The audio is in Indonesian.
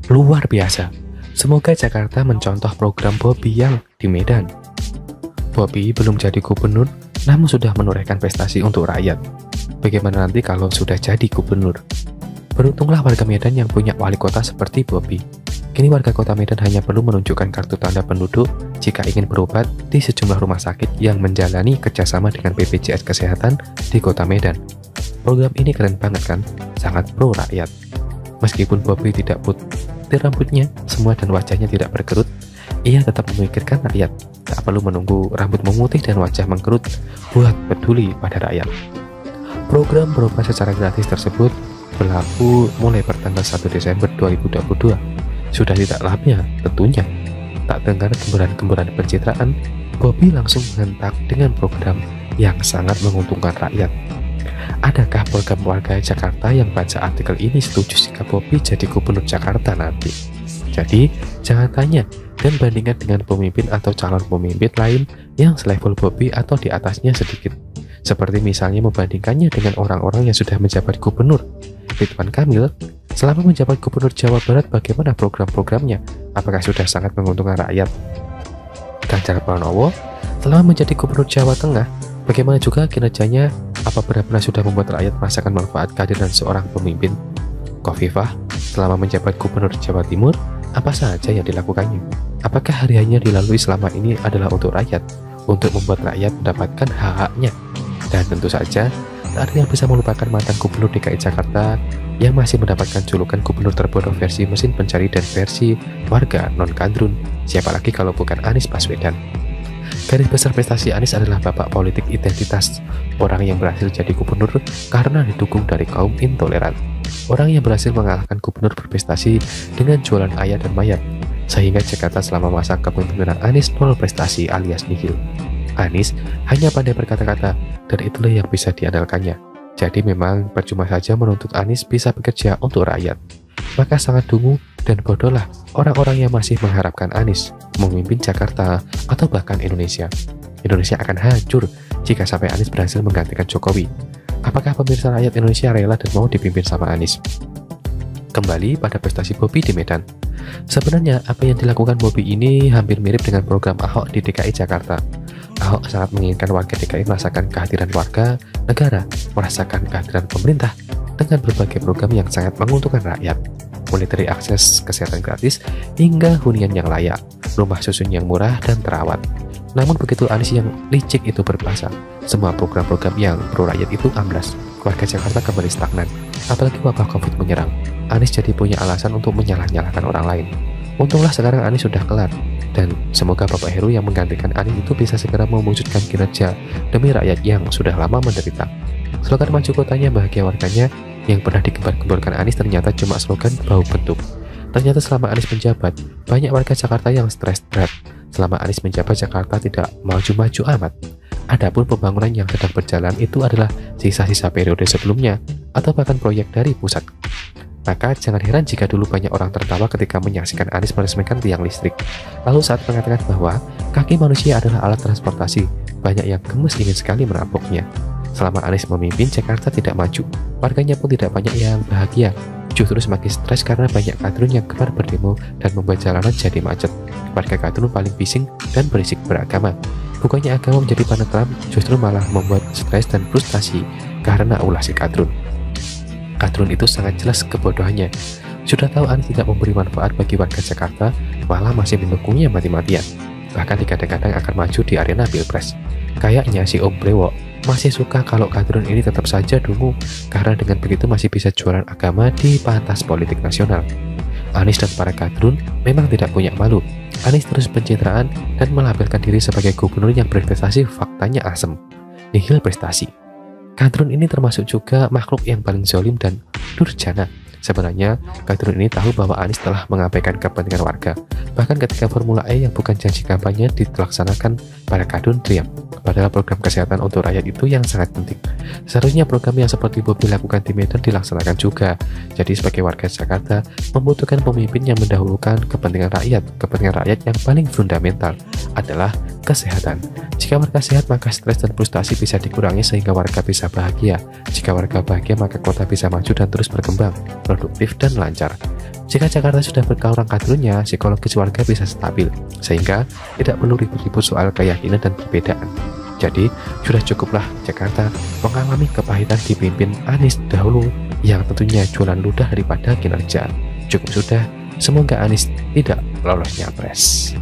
luar biasa. Semoga Jakarta mencontoh program Bobi yang di Medan. Bobi belum jadi gubernur, namun sudah menorehkan prestasi untuk rakyat. Bagaimana nanti kalau sudah jadi gubernur? Beruntunglah warga Medan yang punya wali kota seperti Bobi. Kini warga kota Medan hanya perlu menunjukkan kartu tanda penduduk jika ingin berobat di sejumlah rumah sakit yang menjalani kerjasama dengan BPJS Kesehatan di kota Medan. Program ini keren banget kan? Sangat pro rakyat. Meskipun Bobi tidak putih rambutnya, semua dan wajahnya tidak berkerut, ia tetap memikirkan rakyat. Tak perlu menunggu rambut memutih dan wajah mengkerut buat peduli pada rakyat. Program berobat secara gratis tersebut berlaku mulai pertanggal 1 Desember 2022. Sudah tidak lamanya tentunya. Tak dengar gemburan-gemburan pencitraan, Bobi langsung menghentak dengan program yang sangat menguntungkan rakyat. Adakah program warga Jakarta yang baca artikel ini setuju jika Bobi jadi gubernur Jakarta nanti? Jadi, jangan tanya dan bandingkan dengan pemimpin atau calon pemimpin lain yang selevel Bobi atau di atasnya sedikit. Seperti misalnya membandingkannya dengan orang-orang yang sudah menjabat gubernur. Ridwan Kamil, selama menjabat gubernur Jawa Barat bagaimana program-programnya? Apakah sudah sangat menguntungkan rakyat? Ganjar Pranowo, selama menjadi gubernur Jawa Tengah, bagaimana juga kinerjanya? Apa benar-benar sudah membuat rakyat merasakan manfaat kehadiran seorang pemimpin? Khofifah, selama menjabat gubernur Jawa Timur, apa saja yang dilakukannya? Apakah hari-harinya dilalui selama ini adalah untuk rakyat, untuk membuat rakyat mendapatkan hak-haknya? Dan tentu saja, tak ada yang bisa melupakan mantan gubernur DKI Jakarta yang masih mendapatkan julukan gubernur terbodoh versi mesin pencari dan versi warga non-kadrun. Siapa lagi kalau bukan Anies Baswedan? Garis besar prestasi Anies adalah bapak politik identitas, orang yang berhasil jadi gubernur karena didukung dari kaum intoleran, orang yang berhasil mengalahkan gubernur berprestasi dengan jualan ayat dan mayat, sehingga Jakarta selama masa kepemimpinan Anies nol prestasi alias nihil. Anies hanya pandai berkata-kata, dan itulah yang bisa diandalkannya. Jadi memang percuma saja menuntut Anies bisa bekerja untuk rakyat. Maka sangat dungu dan bodohlah orang-orang yang masih mengharapkan Anies memimpin Jakarta atau bahkan Indonesia. Indonesia akan hancur jika sampai Anies berhasil menggantikan Jokowi. Apakah pemirsa rakyat Indonesia rela dan mau dipimpin sama Anies? Kembali pada prestasi Bobi di Medan. Sebenarnya apa yang dilakukan Bobi ini hampir mirip dengan program Ahok di DKI Jakarta. Ahok sangat menginginkan warga DKI merasakan kehadiran warga negara, merasakan kehadiran pemerintah dengan berbagai program yang sangat menguntungkan rakyat, mulai dari akses kesehatan gratis hingga hunian yang layak, rumah susun yang murah dan terawat. Namun begitu Anies yang licik itu berkuasa, semua program-program yang pro rakyat itu amblas. Warga Jakarta kembali stagnan, apalagi wabah Covid menyerang. Anies jadi punya alasan untuk menyalah-nyalahkan orang lain. Untunglah sekarang Anies sudah kelar, dan semoga Bapak Heru yang menggantikan Anies itu bisa segera mewujudkan kinerja demi rakyat yang sudah lama menderita. Slogan maju kotanya bahagia warganya yang pernah digembar-gemborkan Anies ternyata cuma slogan bau bentuk. Ternyata selama Anies menjabat, banyak warga Jakarta yang stres berat. Selama Anies menjabat, Jakarta tidak maju-maju amat. Adapun pembangunan yang sedang berjalan itu adalah sisa-sisa periode sebelumnya atau bahkan proyek dari pusat. Maka jangan heran jika dulu banyak orang tertawa ketika menyaksikan Anies meresmikan tiang listrik. Lalu saat mengatakan bahwa kaki manusia adalah alat transportasi, banyak yang gemes ingin sekali merampoknya. Selama Anies memimpin, Jakarta tidak maju, warganya pun tidak banyak yang bahagia. Justru semakin stres karena banyak kadrun yang gemar berdemo dan membuat jalanan jadi macet. Warga kadrun paling bising dan berisik beragama. Bukannya agama menjadi penentram, justru malah membuat stres dan frustasi karena ulah si kadrun. Kadrun itu sangat jelas kebodohannya. Sudah tahu Anies tidak memberi manfaat bagi warga Jakarta, malah masih mendukungnya mati-matian. Bahkan dikadang-kadang akan maju di arena Pilpres. Kayaknya si Om Brewok masih suka kalau kadrun ini tetap saja dungu, karena dengan begitu masih bisa jualan agama di pantas politik nasional. Anies dan para kadrun memang tidak punya malu. Anies terus pencitraan dan melabelkan diri sebagai gubernur yang berprestasi, faktanya asem, nihil prestasi. Kadrun ini termasuk juga makhluk yang paling zalim dan durjana. Sebenarnya, kadrun ini tahu bahwa Anies telah mengabaikan kepentingan warga. Bahkan ketika Formula E yang bukan janji kampanye dilaksanakan, para kadrun teriak. Padahal program kesehatan untuk rakyat itu yang sangat penting. Seharusnya program yang seperti Bobi lakukan di Medan dilaksanakan juga. Jadi sebagai warga Jakarta, membutuhkan pemimpin yang mendahulukan kepentingan rakyat. Kepentingan rakyat yang paling fundamental adalah kesehatan. Jika warga sehat, maka stres dan frustasi bisa dikurangi sehingga warga bisa bahagia. Jika warga bahagia, maka kota bisa maju dan terus berkembang, produktif dan lancar. Jika Jakarta sudah berkurang kadernya, psikologis warga bisa stabil, sehingga tidak perlu ribut-ribut soal keyakinan dan perbedaan. Jadi, sudah cukuplah Jakarta mengalami kepahitan dipimpin Anies dahulu, yang tentunya jualan ludah daripada kinerja. Cukup sudah, semoga Anies tidak lolos nyapres.